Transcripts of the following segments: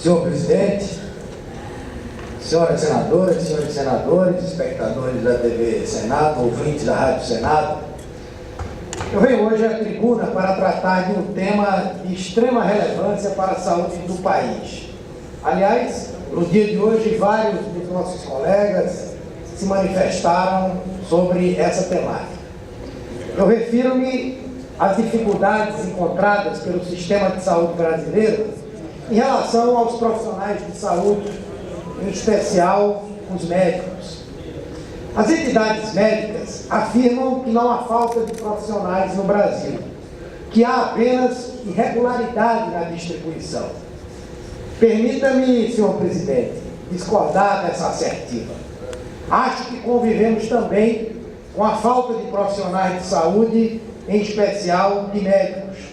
Senhor presidente, senhoras senadoras, senhores senadores, espectadores da TV Senado, ouvintes da Rádio Senado, eu venho hoje à tribuna para tratar de um tema de extrema relevância para a saúde do país. Aliás, no dia de hoje, vários dos nossos colegas se manifestaram sobre essa temática. Eu refiro-me às dificuldades encontradas pelo sistema de saúde brasileiro em relação aos profissionais de saúde, em especial os médicos. As entidades médicas afirmam que não há falta de profissionais no Brasil, que há apenas irregularidade na distribuição. Permita-me, senhor presidente, discordar dessa assertiva. Acho que convivemos também com a falta de profissionais de saúde, em especial de médicos.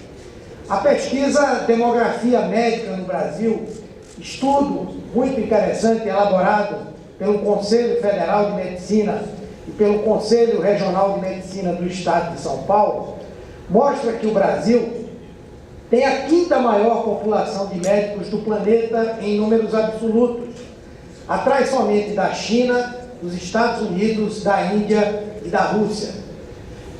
A pesquisa Demografia Médica no Brasil, estudo muito interessante elaborado pelo Conselho Federal de Medicina e pelo Conselho Regional de Medicina do Estado de São Paulo, mostra que o Brasil tem a quinta maior população de médicos do planeta em números absolutos, atrás somente da China, dos Estados Unidos, da Índia e da Rússia.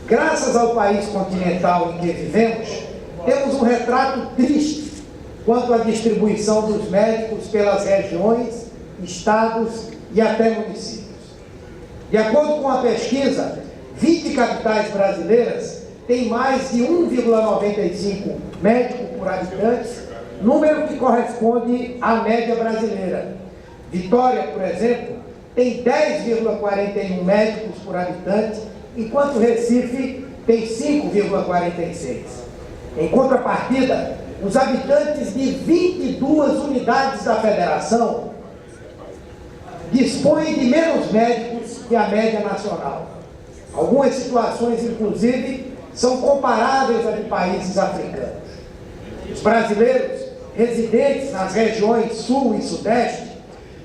Graças ao país continental em que vivemos, temos um retrato triste quanto à distribuição dos médicos pelas regiões, estados e até municípios. De acordo com a pesquisa, 20 capitais brasileiras têm mais de 1,95 médicos por habitante, número que corresponde à média brasileira. Vitória, por exemplo, tem 10,41 médicos por habitante, enquanto Recife tem 5,46. Em contrapartida, os habitantes de 22 unidades da federação dispõem de menos médicos que a média nacional. Algumas situações, inclusive, são comparáveis a de países africanos. Os brasileiros residentes nas regiões sul e sudeste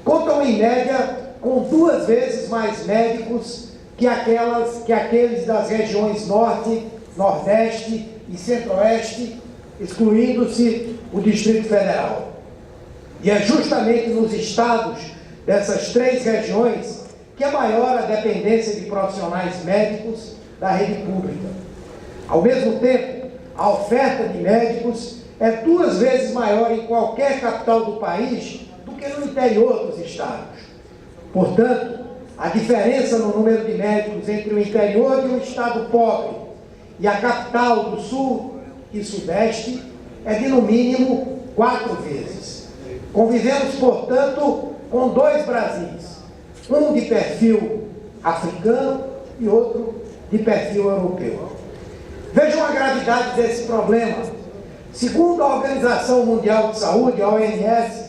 contam, em média, com 2 vezes mais médicos que aqueles das regiões norte, nordeste e centro-oeste, excluindo-se o Distrito Federal. E é justamente nos estados dessas 3 regiões que é maior a dependência de profissionais médicos da rede pública. Ao mesmo tempo, a oferta de médicos é 2 vezes maior em qualquer capital do país do que no interior dos estados. Portanto, a diferença no número de médicos entre o interior de um estado pobre e a capital do sul e sudeste é de, no mínimo, 4 vezes. Convivemos, portanto, com 2 Brasis, um de perfil africano e outro de perfil europeu. Vejam a gravidade desse problema. Segundo a Organização Mundial de Saúde, a OMS,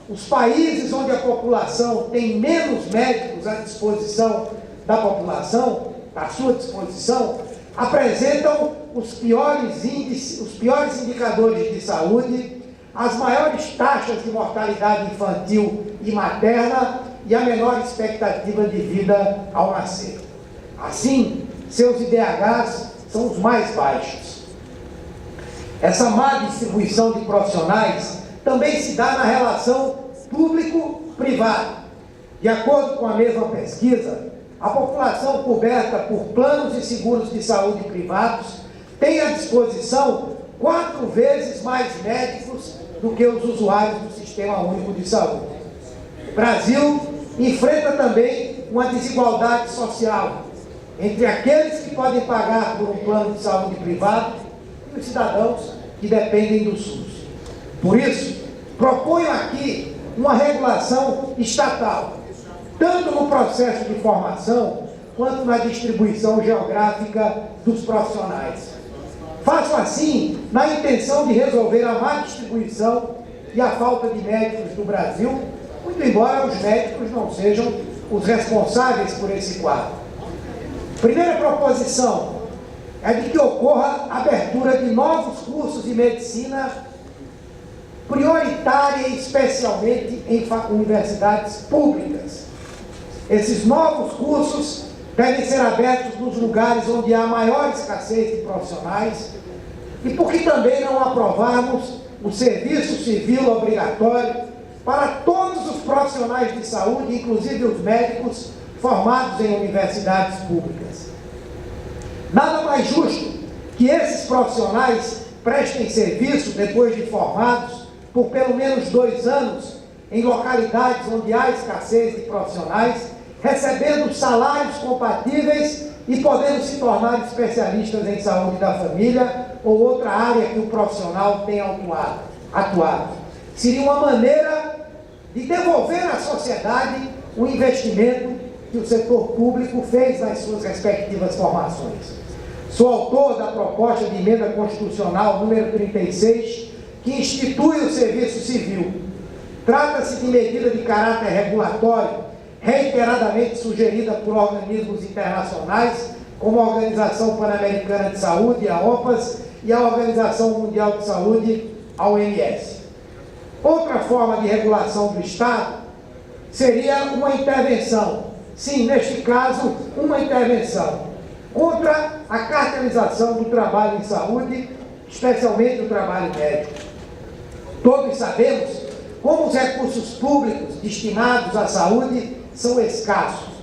os países onde a população tem menos médicos à disposição da população, à sua disposição, apresentam os piores indicadores de saúde, as maiores taxas de mortalidade infantil e materna e a menor expectativa de vida ao nascer. Assim, seus IDHs são os mais baixos. Essa má distribuição de profissionais também se dá na relação público-privado. De acordo com a mesma pesquisa, a população coberta por planos de seguros de saúde privados tem à disposição 4 vezes mais médicos do que os usuários do Sistema Único de Saúde. O Brasil enfrenta também uma desigualdade social entre aqueles que podem pagar por um plano de saúde privado e os cidadãos que dependem do SUS. Por isso, proponho aqui uma regulação estatal, tanto no processo de formação, quanto na distribuição geográfica dos profissionais. Faço assim na intenção de resolver a má distribuição e a falta de médicos do Brasil, muito embora os médicos não sejam os responsáveis por esse quadro. Primeira proposição é de que ocorra a abertura de novos cursos de medicina prioritária e especialmente em universidades públicas. Esses novos cursos devem ser abertos nos lugares onde há maior escassez de profissionais e porque também não aprovarmos o serviço civil obrigatório para todos os profissionais de saúde, inclusive os médicos formados em universidades públicas. Nada mais justo que esses profissionais prestem serviço, depois de formados, por pelo menos 2 anos, em localidades onde há escassez de profissionais, recebendo salários compatíveis e podendo se tornar especialistas em saúde da família ou outra área que o profissional tenha atuado. Seria uma maneira de devolver à sociedade o investimento que o setor público fez nas suas respectivas formações. Sou autor da proposta de emenda constitucional número 36, que institui o serviço civil. Trata-se de medida de caráter regulatório, reiteradamente sugerida por organismos internacionais, como a Organização Pan-Americana de Saúde, a OPAS, e a Organização Mundial de Saúde, a OMS. Outra forma de regulação do Estado seria uma intervenção, sim, neste caso, uma intervenção contra a cartelização do trabalho em saúde, especialmente do trabalho médico. Todos sabemos como os recursos públicos destinados à saúde são escassos.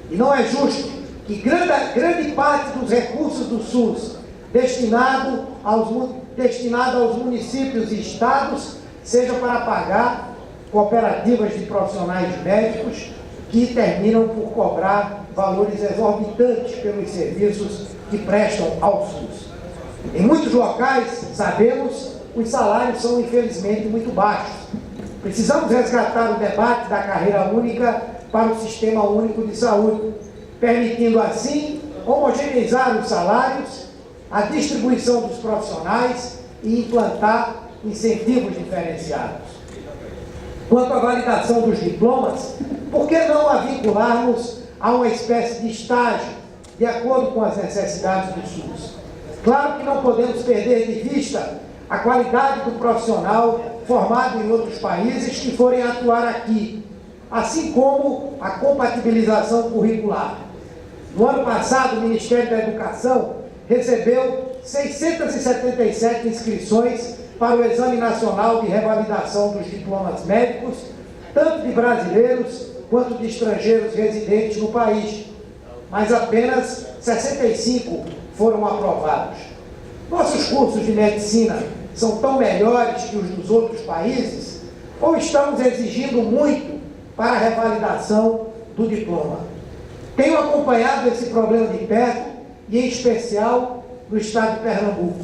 E não é justo que grande parte dos recursos do SUS destinado aos municípios e estados seja para pagar cooperativas de profissionais médicos que terminam por cobrar valores exorbitantes pelos serviços que prestam ao SUS. Em muitos locais, sabemos, os salários são infelizmente muito baixos. Precisamos resgatar o debate da carreira única para o Sistema Único de Saúde, permitindo assim homogeneizar os salários, a distribuição dos profissionais e implantar incentivos diferenciados. Quanto à validação dos diplomas, por que não a vincularmos a uma espécie de estágio, de acordo com as necessidades do SUS? Claro que não podemos perder de vista a qualidade do profissional formado em outros países que forem atuar aqui, assim como a compatibilização curricular. No ano passado, o Ministério da Educação recebeu 677 inscrições para o Exame Nacional de Revalidação dos Diplomas Médicos, tanto de brasileiros quanto de estrangeiros residentes no país, mas apenas 65 foram aprovados. Nossos cursos de medicina são tão melhores que os dos outros países, ou estamos exigindo muito para a revalidação do diploma? Tenho acompanhado esse problema de perto, e em especial no estado de Pernambuco.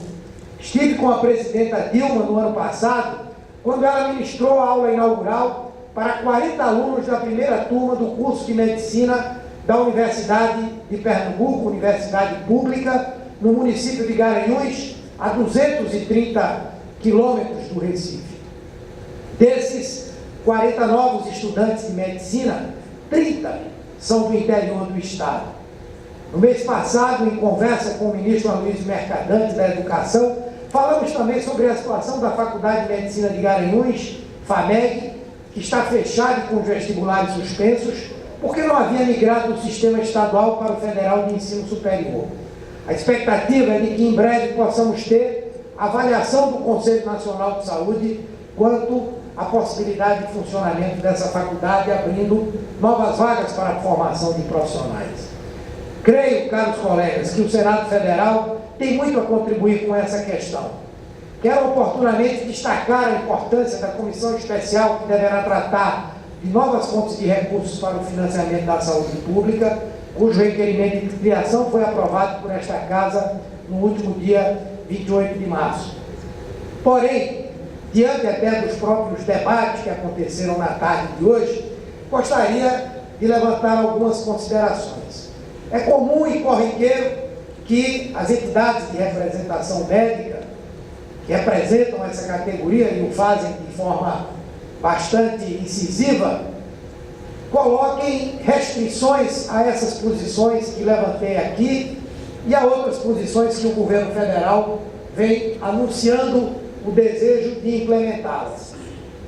Estive com a presidenta Dilma no ano passado, quando ela ministrou a aula inaugural para 40 alunos da primeira turma do curso de medicina da Universidade de Pernambuco, Universidade Pública, no município de Garanhuns, a 230 quilômetros do Recife. Desses 40 novos estudantes de medicina, 30 são do interior do estado. No mês passado, em conversa com o ministro Aloysio Mercadante da Educação, falamos também sobre a situação da Faculdade de Medicina de Garanhuns, FAMEG, que está fechada e com os vestibulares suspensos, porque não havia migrado do sistema estadual para o Federal de Ensino Superior. A expectativa é de que em breve possamos ter avaliação do Conselho Nacional de Saúde quanto à possibilidade de funcionamento dessa faculdade, abrindo novas vagas para a formação de profissionais. Creio, caros colegas, que o Senado Federal tem muito a contribuir com essa questão. Quero oportunamente destacar a importância da comissão especial que deverá tratar de novas fontes de recursos para o financiamento da saúde pública, cujo requerimento de criação foi aprovado por esta Casa no último dia 28 de março. Porém, diante até dos próprios debates que aconteceram na tarde de hoje, gostaria de levantar algumas considerações. É comum e corriqueiro que as entidades de representação médica, que representam essa categoria e o fazem de forma bastante incisiva, coloquem restrições a essas posições que levantei aqui e a outras posições que o governo federal vem anunciando o desejo de implementá-las.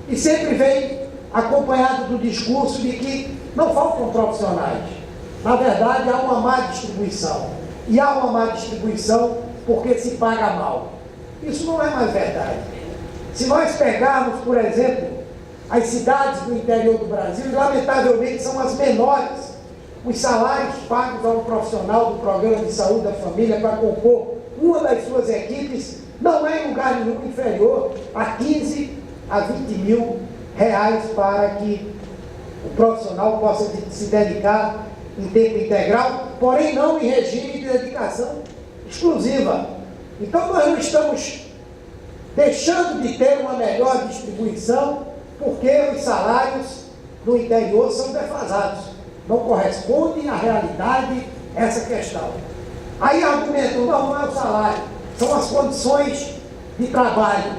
E sempre vem acompanhado do discurso de que não faltam profissionais. Na verdade, há uma má distribuição. E há uma má distribuição porque se paga mal. Isso não é mais verdade. Se nós pegarmos, por exemplo, as cidades do interior do Brasil, e lamentavelmente são as menores. Os salários pagos a um profissional do programa de saúde da família para compor uma das suas equipes não é em lugar nenhum inferior a 15 a 20 mil reais para que o profissional possa se dedicar em tempo integral, porém não em regime de dedicação exclusiva. Então nós não estamos deixando de ter uma melhor distribuição porque os salários no interior são defasados, não correspondem à realidade essa questão. Aí argumentam, não é o salário, são as condições de trabalho.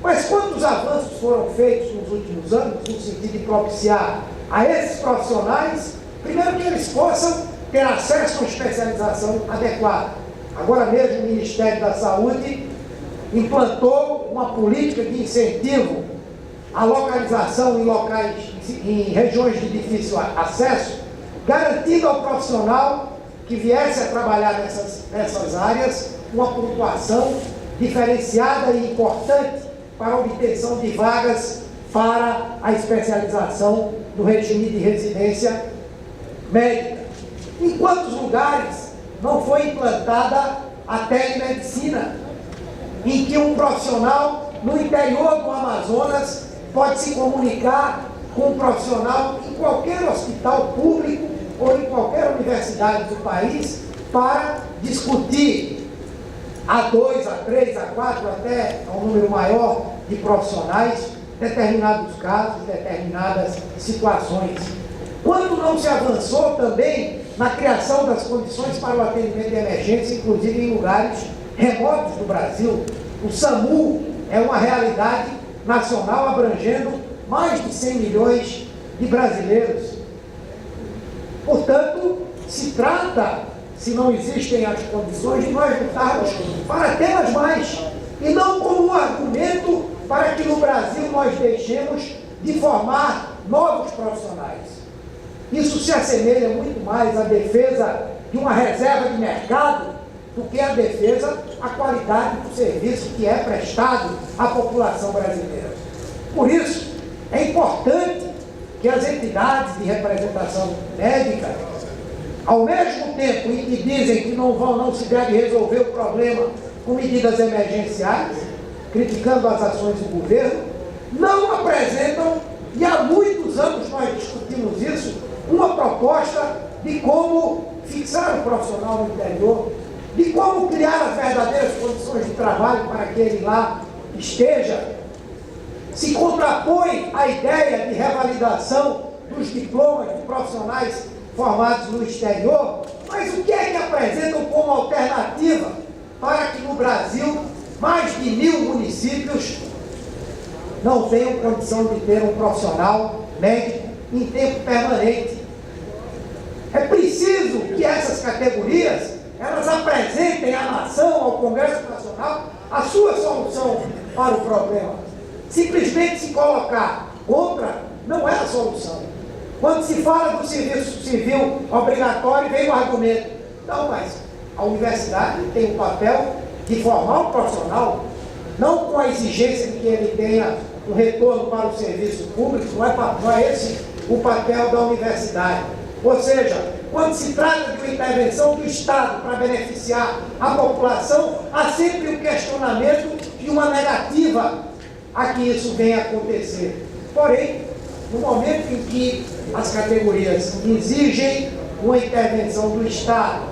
Mas quantos avanços foram feitos nos últimos anos no sentido de propiciar a esses profissionais, primeiro que eles possam ter acesso a uma especialização adequada. Agora mesmo o Ministério da Saúde implantou uma política de incentivo à localização em locais, em regiões de difícil acesso, garantindo ao profissional que viesse a trabalhar nessas áreas uma pontuação diferenciada e importante para a obtenção de vagas para a especialização no regime de residência médica. Em quantos lugares não foi implantada a telemedicina, em que um profissional no interior do Amazonas pode se comunicar com um profissional em qualquer hospital público ou em qualquer universidade do país para discutir a 2, a 3, a 4, até a um número maior de profissionais, determinados casos, determinadas situações. Quando não se avançou também na criação das condições para o atendimento de emergência, inclusive em lugares remotos do Brasil. O SAMU é uma realidade nacional abrangendo mais de 100 milhões de brasileiros. Portanto, se trata, se não existem as condições, de nós lutarmos para tê-las mais, e não como um argumento para que no Brasil nós deixemos de formar novos profissionais. Isso se assemelha muito mais à defesa de uma reserva de mercado do que à defesa à qualidade do serviço que é prestado à população brasileira. Por isso, é importante que as entidades de representação médica, ao mesmo tempo em que dizem que não se deve resolver o problema com medidas emergenciais, criticando as ações do governo, não apresentam, e há muitos anos nós discutimos isso, uma proposta de como fixar o profissional no interior, de como criar as verdadeiras condições de trabalho para que ele lá esteja. Se contrapõe à ideia de revalidação dos diplomas de profissionais formados no exterior, mas o que é que apresentam como alternativa para que no Brasil mais de 1000 municípios não tenham condição de ter um profissional médico em tempo permanente? É preciso que essas categorias elas apresentem à nação, ao Congresso Nacional, a sua solução para o problema. Simplesmente se colocar contra não é a solução. Quando se fala do serviço civil obrigatório, vem o argumento, não, mas a universidade tem o papel de formar um profissional, não com a exigência de que ele tenha um retorno para o serviço público, não é esse o papel da universidade. Ou seja, quando se trata de uma intervenção do Estado para beneficiar a população, há sempre um questionamento e uma negativa a que isso venha a acontecer. Porém, no momento em que as categorias exigem uma intervenção do Estado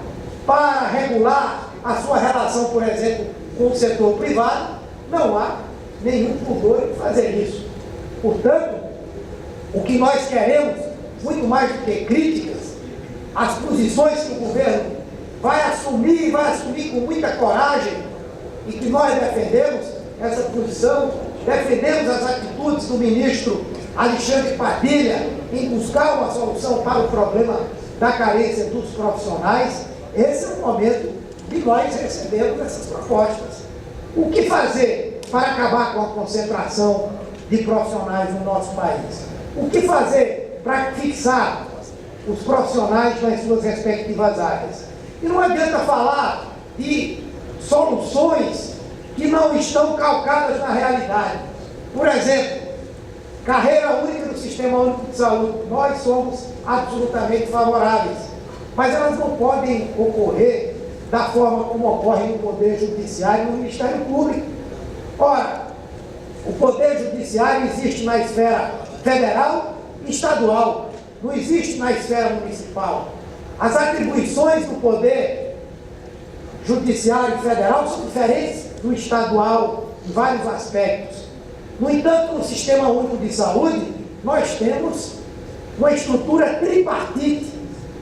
para regular a sua relação, por exemplo, com o setor privado, não há nenhum pudor em fazer isso. Portanto, o que nós queremos, muito mais do que críticas, as posições que o governo vai assumir com muita coragem, e que nós defendemos essa posição, defendemos as atitudes do ministro Alexandre Padilha em buscar uma solução para o problema da carência dos profissionais. Esse é o momento de nós recebermos essas propostas. O que fazer para acabar com a concentração de profissionais no nosso país? O que fazer para fixar os profissionais nas suas respectivas áreas? E não adianta falar de soluções que não estão calcadas na realidade. Por exemplo, Carreira única no Sistema Único de Saúde, nós somos absolutamente favoráveis, mas elas não podem ocorrer da forma como ocorre no Poder Judiciário e no Ministério Público. Ora, o Poder Judiciário existe na esfera federal e estadual, não existe na esfera municipal. As atribuições do Poder Judiciário federal são diferentes do estadual em vários aspectos. No entanto, no Sistema Único de Saúde, nós temos uma estrutura tripartite,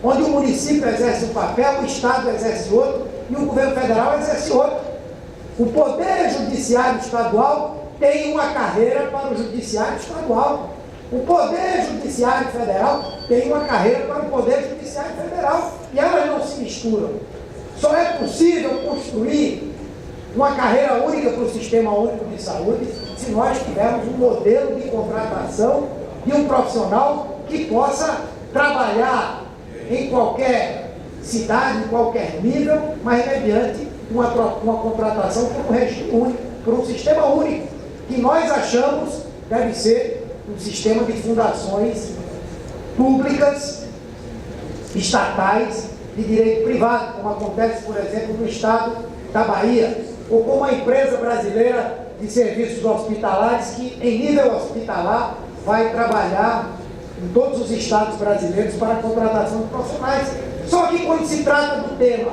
onde o município exerce um papel, o Estado exerce outro e o governo federal exerce outro. O Poder Judiciário estadual tem uma carreira para o Judiciário estadual. O Poder Judiciário federal tem uma carreira para o Poder Judiciário federal. E elas não se misturam. Só é possível construir uma carreira única para o Sistema Único de Saúde se nós tivermos um modelo de contratação de um profissional que possa trabalhar em qualquer cidade, em qualquer nível, mas mediante uma contratação por um regime único, por um sistema único, que nós achamos deve ser um sistema de fundações públicas, estatais, de direito privado, como acontece, por exemplo, no estado da Bahia, ou como a empresa brasileira de serviços hospitalares, que em nível hospitalar vai trabalhar em todos os estados brasileiros para a contratação de profissionais. Só que quando se trata do tema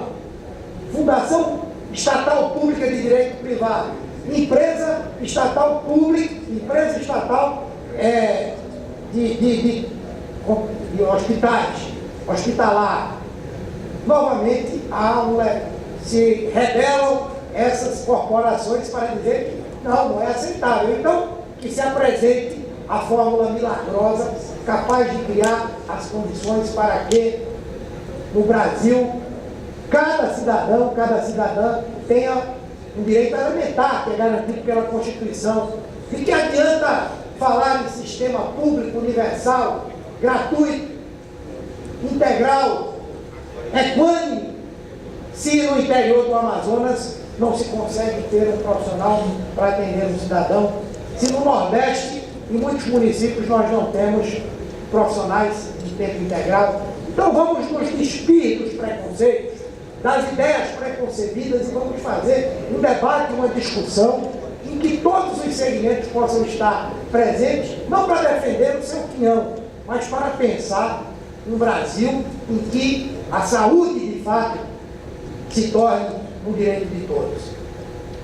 Fundação Estatal Pública de Direito Privado, empresa estatal pública, empresa estatal de hospitais, hospitalar, novamente se rebelam essas corporações para dizer que não é aceitável. Então, que se apresente a fórmula milagrosa capaz de criar as condições para que no Brasil cada cidadão, cada cidadã tenha um direito elementar que é garantido pela Constituição. De que adianta falar em sistema público, universal, gratuito, integral, equânime, se no interior do Amazonas não se consegue ter um profissional para atender um cidadão, se no Nordeste, em muitos municípios, nós não temos profissionais de tempo integral. Então vamos nos despir dos preconceitos, das ideias preconcebidas e vamos fazer um debate, uma discussão em que todos os segmentos possam estar presentes, não para defender o seu opinião, mas para pensar um Brasil em que a saúde, de fato, se torne um direito de todos.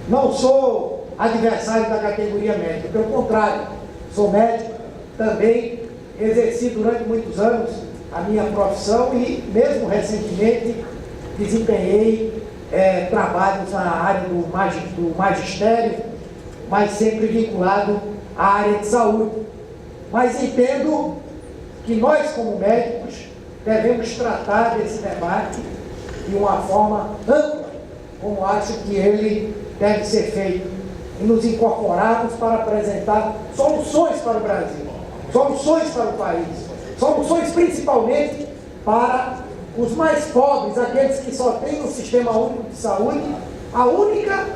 Não sou adversário da categoria médica, pelo contrário, sou médico, também exerci durante muitos anos a minha profissão e, mesmo recentemente, desempenhei trabalhos na área do magistério, mas sempre vinculado à área de saúde. Mas entendo que nós, como médicos, devemos tratar desse debate de uma forma ampla, como acho que ele deve ser feito, e nos incorporarmos para apresentar soluções para o Brasil, soluções para o país, soluções principalmente para os mais pobres, aqueles que só têm no Sistema Único de Saúde a única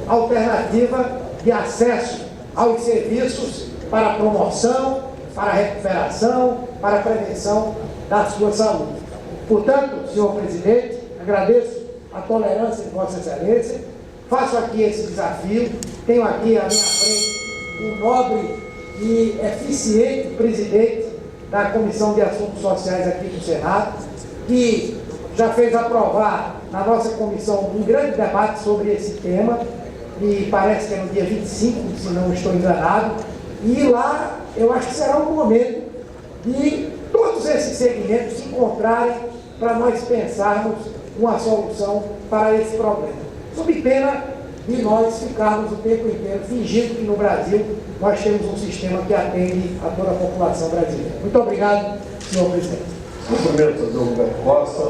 alternativa de acesso aos serviços para a promoção, para a recuperação, para a prevenção da sua saúde. Portanto, senhor presidente, agradeço a tolerância de Vossa Excelência, faço aqui esse desafio, tenho aqui à minha frente um nobre e eficiente presidente da Comissão de Assuntos Sociais aqui do Senado, que já fez aprovar na nossa comissão um grande debate sobre esse tema, e parece que é no dia 25, se não estou enganado, e lá eu acho que será um momento de todos esses segmentos se encontrarem para nós pensarmos uma solução para esse problema. Sob pena de nós ficarmos o tempo inteiro fingindo que no Brasil nós temos um sistema que atende a toda a população brasileira. Muito obrigado, senhor presidente. Cumprimento do Humberto Costa.